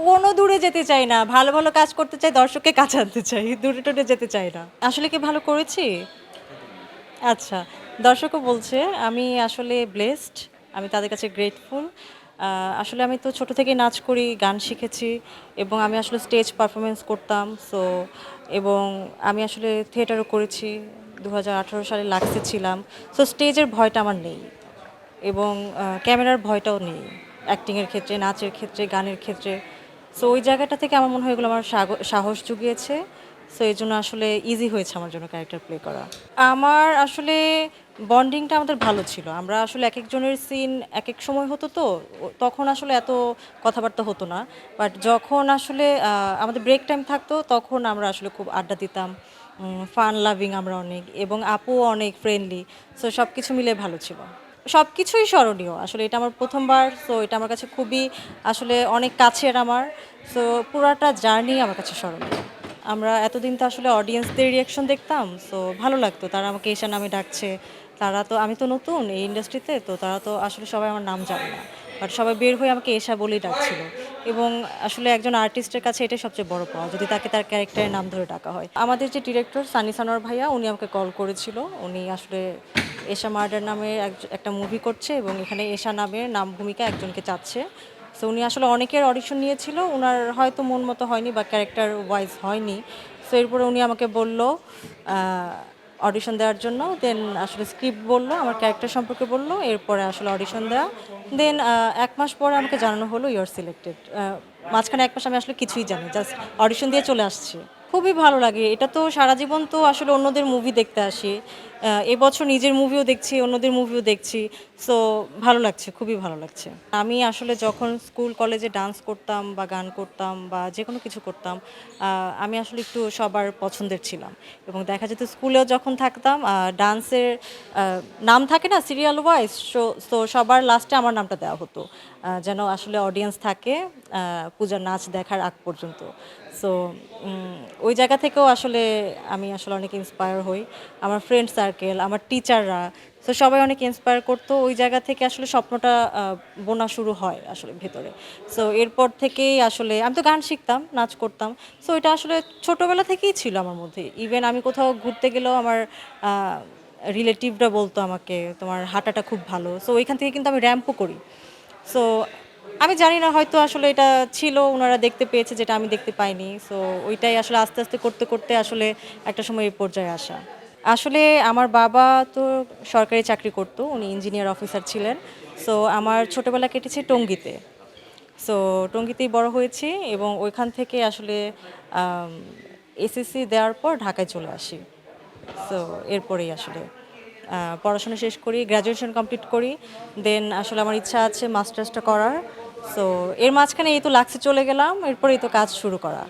কোনো দূরে যেতে চাই না। ভালো, ভালো কাজ করতে চাই, দর্শককে কাছে আনতে চাই। দূরে টুরে যেতে চাই না। আসলে কি ভালো করেছি? আচ্ছা, দর্শকও বলছে আমি আসলে ব্লেসড। আমি তাদের কাছে গ্রেটফুল। আসলে আমি তো ছোট থেকেই নাচ করি, গান শিখেছি এবং আমি আসলে স্টেজ পারফরমেন্স করতাম। এবং আমি আসলে থিয়েটারও করেছি। ২০১৮ সালে লাক্সে ছিলাম। সো স্টেজের ভয়টা আমার নেই এবং ক্যামেরার ভয়টাও নেই। অ্যাক্টিংয়ের ক্ষেত্রে, নাচের ক্ষেত্রে, গানের ক্ষেত্রে। সো ওই জায়গাটা থেকে আমার মনে হয় এগুলো আমার সাহস জুগিয়েছে। সো এজন্য আসলে ইজি হয়েছে আমার জন্য ক্যারেক্টার প্লে করা। আমার আসলে বন্ডিংটা আমাদের ভালো ছিল। আমরা আসলে একেকজনের সিন একেক সময় হতো তো, তখন আসলে এত কথাবার্তা হতো না। বাট যখন আসলে আমাদের ব্রেক টাইম থাকতো, তখন আমরা আসলে খুব আড্ডা দিতাম। ফান লাভিং আমরা অনেক এবং আপুও অনেক ফ্রেন্ডলি। সো সবকিছু মিলে ভালো ছিল। সবকিছুই স্মরণীয়। আসলে এটা আমার ১ম বার। সো এটা আমার কাছে খুবই আসলে অনেক কাছের আমার। সো পুরাটা জার্নি আমার কাছে স্মরণীয়। আমরা এতদিন তো আসলে অডিয়েন্সদের রিঅ্যাকশন দেখতাম। সো ভালো লাগতো। তারা আমাকে এশা নামে ডাকছে। আমি তো নতুন এই ইন্ডাস্ট্রিতে, তো তারা তো আসলে সবাই আমার নাম জানে না। বাট সবাই বের হয়ে আমাকে এশা বলেই ডাকছিল। এবং আসলে একজন আর্টিস্টের কাছে এটাই সবচেয়ে বড় পাওয়া, যদি তাকে তার ক্যারেক্টারের নাম ধরে ডাকা হয়। আমাদের যে ডিরেক্টর সানি সানোয়ার ভাইয়া, উনি আমাকে কল করেছিল। উনি আসলে এশা মার্ডার নামে একটা মুভি করছে এবং এখানে এশা নামের নাম ভূমিকা একজনকে চাচ্ছে। সো উনি আসলে অনেকের অডিশন নিয়েছিল, উনার হয়তো মন মতো হয়নি বা ক্যারেক্টার ওয়াইজ হয়নি। সো এরপরে উনি আমাকে বলল অডিশন দেওয়ার জন্য। দেন আসলে স্ক্রিপ্ট বলল, আমার ক্যারেক্টার সম্পর্কে বলল, এরপরে আসলে অডিশন দেওয়া। দেন ১ মাস পরে আমাকে জানানো হলো ইউ আর সিলেক্টেড। মাঝখানে ১ মাস আমি আসলে কিছুই জানি, জাস্ট অডিশন দিয়ে চলে আসছি। খুবই ভালো লাগে। এটা তো সারা জীবন তো আসলে অন্যদের মুভি দেখতে আসি। এবছর নিজের মুভিও দেখছি, অন্যদের মুভিও দেখছি। সো ভালো লাগছে, খুবই ভালো লাগছে। আমি আসলে যখন স্কুল কলেজে ডান্স করতাম বা গান করতাম বা যেকোনো কিছু করতাম, আমি আসলে একটু সবার পছন্দের ছিলাম। এবং দেখা যেত স্কুলেও যখন থাকতাম ডান্সের নাম থাকে না সিরিয়াল ওয়াইজ, সো সবার লাস্টে আমার নামটা দেওয়া হতো। যেন আসলে অডিয়েন্স থাকে পূজার নাচ দেখার আগ পর্যন্ত। সো ওই জায়গা থেকেও আসলে আমি আসলে অনেক ইন্সপায়ার হই। আমার ফ্রেন্ড সার্কেল, আমার টিচাররা, সো সবাই অনেক ইন্সপায়ার করতো। ওই জায়গা থেকে আসলে স্বপ্নটা বোনা শুরু হয় আসলে ভেতরে। সো এরপর থেকেই আসলে আমি তো গান শিখতাম, নাচ করতাম। সো এটা আসলে ছোটোবেলা থেকেই ছিল আমার মধ্যে। ইভেন আমি কোথাও ঘুরতে গেলেও আমার আ রিলেটিভরা বলতো আমাকে, "তোমার হাঁটাটা খুব ভালো।" সো ওইখান থেকে কিন্তু আমি র‍্যাম্পও করি। সো আমি জানি না, হয়তো আসলে এটা ছিল, উনারা দেখতে পেয়েছে যেটা আমি দেখতে পাইনি। সো ওইটাই আসলে আস্তে, আস্তে করতে, করতে আসলে একটা সময় এই পর্যায়ে আসা। আসলে আমার বাবা তো সরকারি চাকরি করতো। উনি ইঞ্জিনিয়ার অফিসার ছিলেন। সো আমার ছোটবেলা কেটেছে টঙ্গীতে। সো টঙ্গীতেই বড় হয়েছি এবং ওইখান থেকে আসলে আম এসএসসি দেওয়ার পর ঢাকায় চলে আসি। সো এরপরেই আসলে পড়াশোনা শেষ করি, গ্র্যাজুয়েশন কমপ্লিট করি। দেন আসলে আমার ইচ্ছা আছে মাস্টার্সটা করার। সো এর মাঝখানে এই তো লাক্সে চলে গেলাম, এরপরেই তো কাজ শুরু করা।